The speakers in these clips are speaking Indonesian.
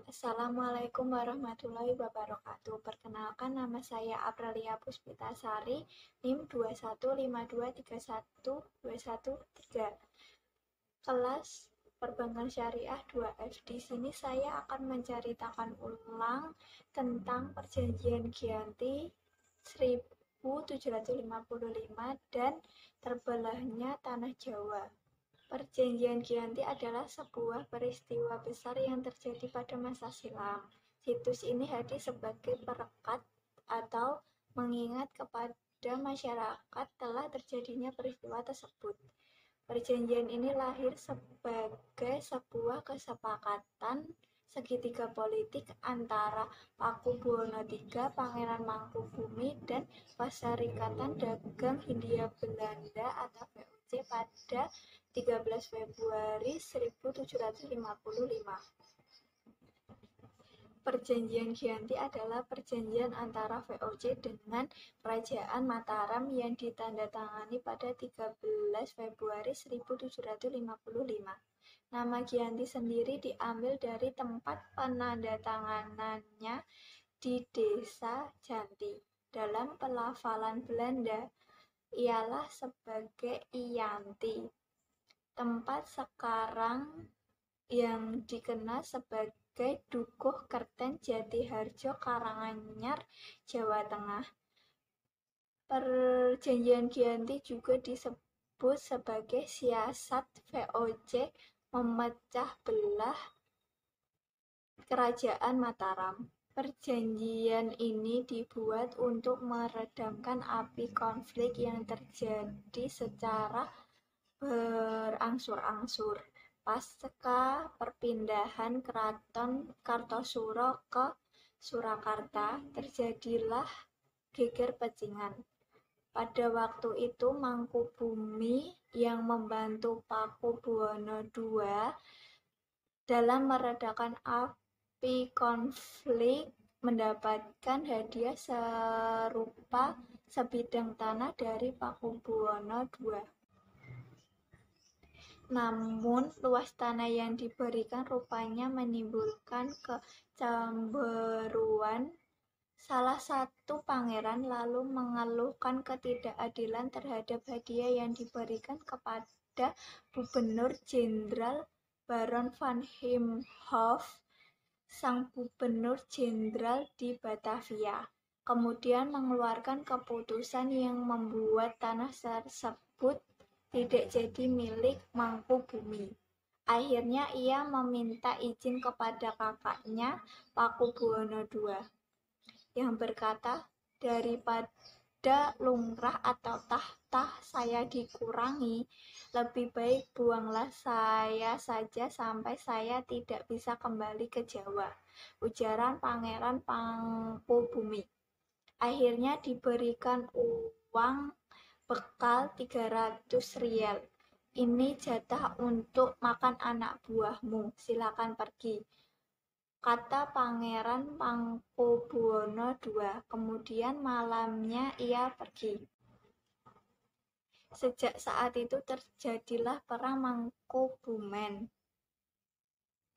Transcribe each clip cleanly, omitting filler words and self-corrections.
Assalamualaikum warahmatullahi wabarakatuh. Perkenalkan, nama saya Aprilia Puspitasari, NIM 215231213. Kelas Perbankan Syariah 2F. Di sini saya akan menceritakan ulang tentang Perjanjian Giyanti 1755 dan terbelahnya Tanah Jawa. Perjanjian Giyanti adalah sebuah peristiwa besar yang terjadi pada masa silam. Situs ini hadir sebagai perekat atau mengingat kepada masyarakat telah terjadinya peristiwa tersebut. Perjanjian ini lahir sebagai sebuah kesepakatan segitiga politik antara Pakubuwono III, Pangeran Mangkubumi, dan Perserikatan Dagang Hindia Belanda atau VOC pada 13 Februari 1755. Perjanjian Giyanti adalah perjanjian antara VOC dengan Kerajaan Mataram yang ditandatangani pada 13 Februari 1755. Nama Giyanti sendiri diambil dari tempat penandatanganannya di Desa Janti. Dalam pelafalan Belanda, ialah sebagai Iyanti. Tempat sekarang yang dikenal sebagai Dukuh Kerten, Jatiharjo, Karanganyar, Jawa Tengah. Perjanjian Giyanti juga disebut sebagai siasat VOC memecah belah Kerajaan Mataram. Perjanjian ini dibuat untuk meredamkan api konflik yang terjadi secara berangsur-angsur pasca perpindahan Keraton Kartosuro ke Surakarta. Terjadilah geger pecingan. Pada waktu itu Mangkubumi yang membantu Pakubuwono II dalam meredakan api konflik mendapatkan hadiah serupa sebidang tanah dari Pakubuwono II. Namun, luas tanah yang diberikan rupanya menimbulkan kecemburuan. Salah satu pangeran lalu mengeluhkan ketidakadilan terhadap hadiah yang diberikan kepada Gubernur Jenderal Baron van Imhoff, sang Gubernur Jenderal di Batavia. Kemudian mengeluarkan keputusan yang membuat tanah tersebut tidak jadi milik Mangkubumi. Akhirnya ia meminta izin kepada kakaknya Pakubuwono II yang berkata, daripada lumrah atau tahta saya dikurangi, lebih baik buanglah saya saja sampai saya tidak bisa kembali ke Jawa, ujaran Pangeran Mangkubumi. Akhirnya diberikan uang bekal 300 rial. Ini jatah untuk makan anak buahmu, silakan pergi, kata Pangeran Mangkubwono II. Kemudian malamnya ia pergi. Sejak saat itu terjadilah Perang Mangkubumen.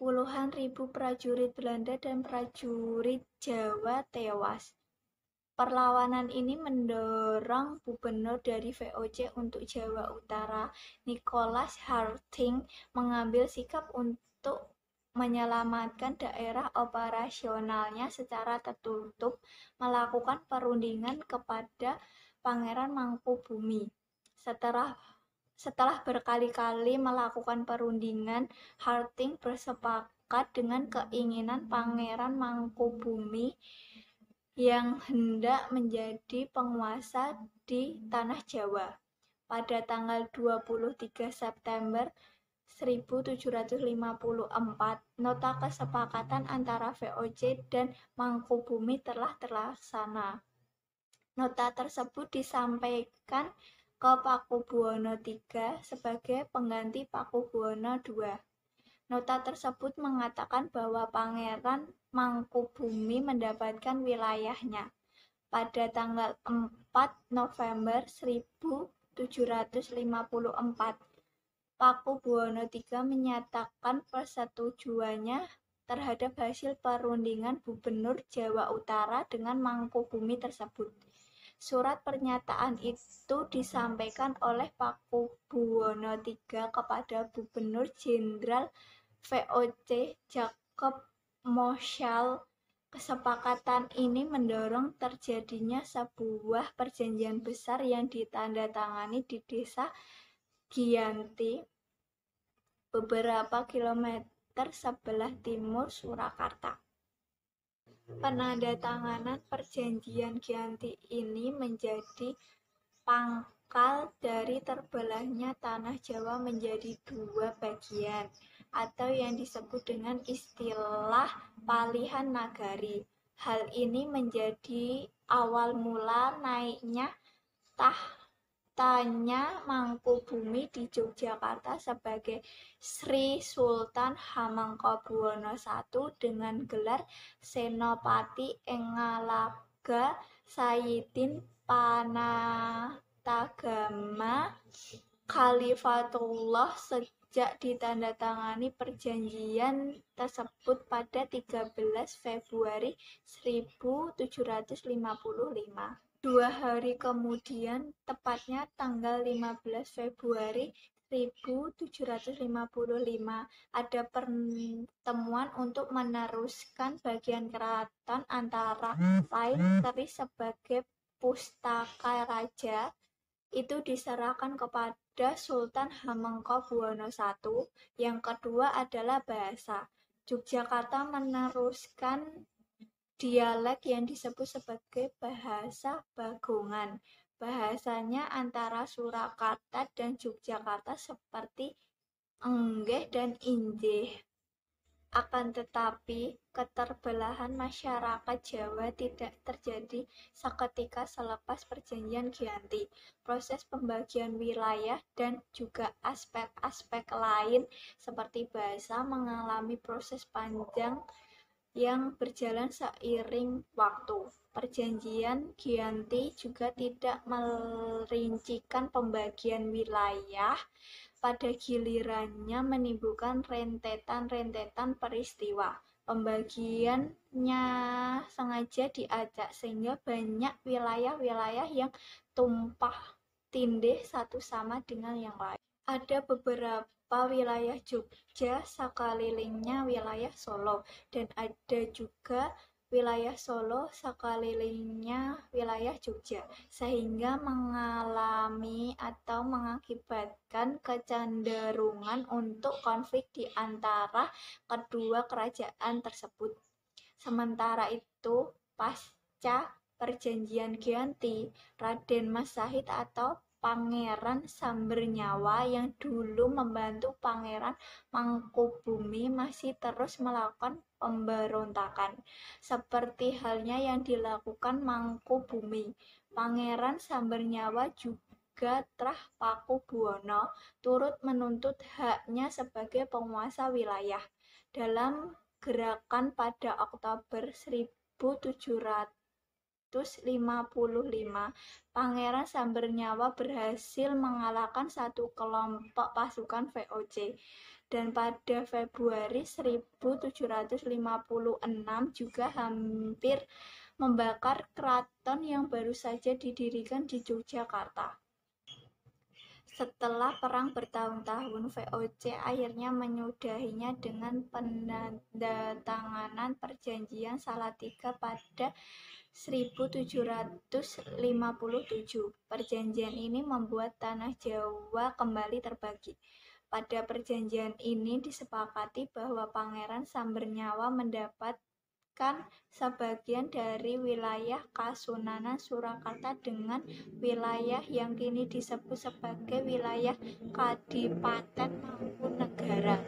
Puluhan ribu prajurit Belanda dan prajurit Jawa tewas. Perlawanan ini mendorong gubernur dari VOC untuk Jawa Utara, Nicholas Harting, mengambil sikap untuk menyelamatkan daerah operasionalnya secara tertutup, melakukan perundingan kepada Pangeran Mangkubumi. Setelah berkali-kali melakukan perundingan, Harting bersepakat dengan keinginan Pangeran Mangkubumi yang hendak menjadi penguasa di Tanah Jawa. Pada tanggal 23 September 1754, nota kesepakatan antara VOC dan Mangkubumi telah terlaksana. Nota tersebut disampaikan ke Pakubuwono III sebagai pengganti Pakubuwono II. Nota tersebut mengatakan bahwa Pangeran Mangkubumi mendapatkan wilayahnya. Pada tanggal 4 November 1754, Pakubuwono III menyatakan persetujuannya terhadap hasil perundingan Gubernur Jawa Utara dengan Mangkubumi tersebut. Surat pernyataan itu disampaikan oleh Pakubuwono III kepada Gubernur Jenderal VOC Jacob Moschal. Kesepakatan ini mendorong terjadinya sebuah perjanjian besar yang ditandatangani di Desa Giyanti, beberapa kilometer sebelah timur Surakarta. Penandatanganan perjanjian Giyanti ini menjadi pangkal dari terbelahnya tanah Jawa menjadi dua bagian, atau yang disebut dengan istilah Palihan Nagari. Hal ini menjadi awal mula naiknya tahtanya Mangkubumi di Yogyakarta sebagai Sri Sultan Hamengkubuwono I dengan gelar Senopati ing Ngalaga Sayyidin Panatagama Khalifatullah. Sejak ditandatangani perjanjian tersebut pada 13 Februari 1755. 2 hari kemudian, tepatnya tanggal 15 Februari 1755, ada pertemuan untuk meneruskan bagian keraton antara lain Sri sebagai Pustaka Raja itu diserahkan kepada Sultan Hamengkubuwono I. Yang kedua adalah bahasa. Yogyakarta meneruskan dialek yang disebut sebagai bahasa Bagongan. Bahasanya antara Surakarta dan Yogyakarta seperti enggeh dan injih. Akan tetapi, keterbelahan masyarakat Jawa tidak terjadi seketika selepas perjanjian Giyanti. Proses pembagian wilayah dan juga aspek-aspek lain seperti bahasa mengalami proses panjang yang berjalan seiring waktu. Perjanjian Giyanti juga tidak merincikan pembagian wilayah. Pada gilirannya menimbulkan rentetan-rentetan peristiwa. Pembagiannya sengaja diacak sehingga banyak wilayah-wilayah yang tumpah tindih satu sama dengan yang lain. Ada beberapa wilayah Jogja sekelilingnya wilayah Solo, dan ada juga wilayah Solo sekelilingnya wilayah Jogja, sehingga mengalami atau mengakibatkan kecenderungan untuk konflik di antara kedua kerajaan tersebut. Sementara itu, pasca perjanjian Giyanti, Raden Mas Sahid atau Pangeran Sambernyawa yang dulu membantu Pangeran Mangkubumi masih terus melakukan pemberontakan, seperti halnya yang dilakukan Mangkubumi. Pangeran Sambernyawa juga Pakubuwono turut menuntut haknya sebagai penguasa wilayah. Dalam gerakan pada Oktober 1755, Pangeran Sambernyawa berhasil mengalahkan satu kelompok pasukan VOC, dan pada Februari 1756 juga hampir membakar keraton yang baru saja didirikan di Yogyakarta. Setelah perang bertahun-tahun, VOC akhirnya menyudahinya dengan penandatanganan perjanjian Salatiga pada 1757. Perjanjian ini membuat tanah Jawa kembali terbagi. Pada perjanjian ini disepakati bahwa Pangeran Sambernyawa mendapatkan sebagian dari wilayah Kasunanan Surakarta dengan wilayah yang kini disebut sebagai wilayah Kadipaten Mangkunegara.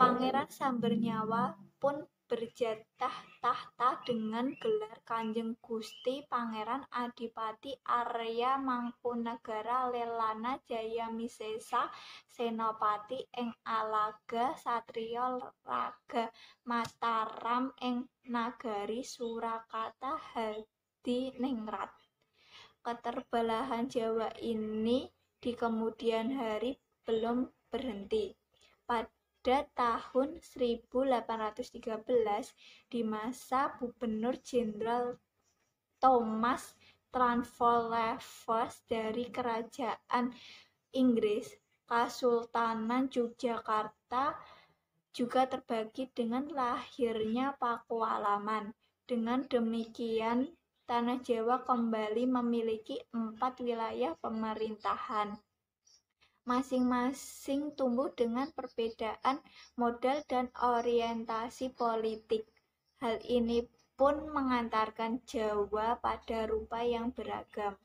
Pangeran Sambernyawa pun berjatah tahta dengan gelar Kanjeng Gusti Pangeran Adipati Arya Mangkunegara Lelana Jayamisesa Senopati ing Alaga Satriya Raga Mataram ing Nagari Surakarta Hadiningrat. Keterbelahan Jawa ini di kemudian hari belum berhenti. Pada pada tahun 1813 di masa Gubernur Jenderal Thomas Transvaal dari Kerajaan Inggris. Kesultanan Yogyakarta juga terbagi dengan lahirnya Pakualaman. Dengan demikian, Tanah Jawa kembali memiliki 4 wilayah pemerintahan. Masing-masing tumbuh dengan perbedaan modal dan orientasi politik. Hal ini pun mengantarkan Jawa pada rupa yang beragam.